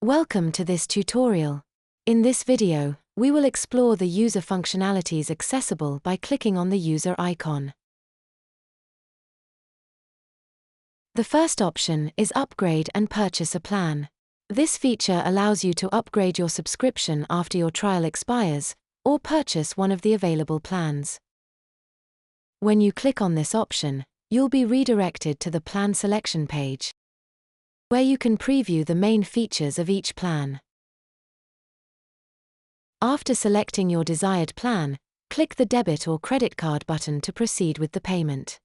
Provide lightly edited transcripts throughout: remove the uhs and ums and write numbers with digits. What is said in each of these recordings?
Welcome to this tutorial. In this video, we will explore the user functionalities accessible by clicking on the user icon. The first option is Upgrade and Purchase a Plan. This feature allows you to upgrade your subscription after your trial expires, or purchase one of the available plans. When you click on this option, you'll be redirected to the plan selection page, where you can preview the main features of each plan. After selecting your desired plan, click the debit or credit card button to proceed with the payment.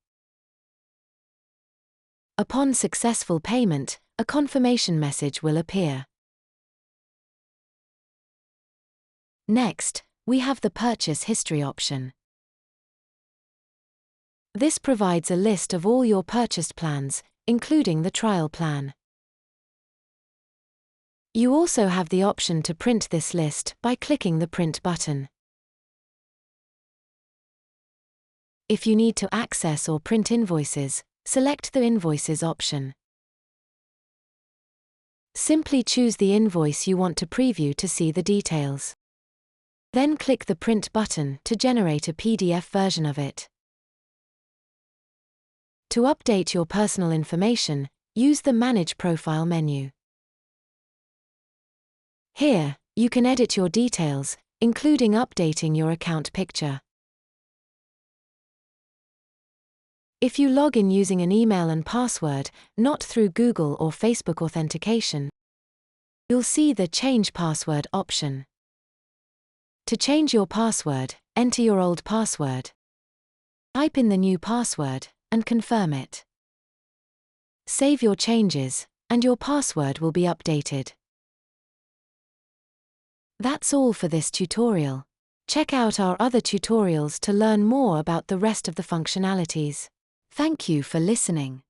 Upon successful payment, a confirmation message will appear. Next, we have the Purchase History option. This provides a list of all your purchased plans, including the trial plan. You also have the option to print this list by clicking the Print button. If you need to access or print invoices, select the Invoices option. Simply choose the invoice you want to preview to see the details. Then click the Print button to generate a PDF version of it. To update your personal information, use the Manage Profile menu. Here, you can edit your details, including updating your account picture. If you log in using an email and password, not through Google or Facebook authentication, you'll see the Change Password option. To change your password, enter your old password. Type in the new password, and confirm it. Save your changes, and your password will be updated. That's all for this tutorial. Check out our other tutorials to learn more about the rest of the functionalities. Thank you for listening.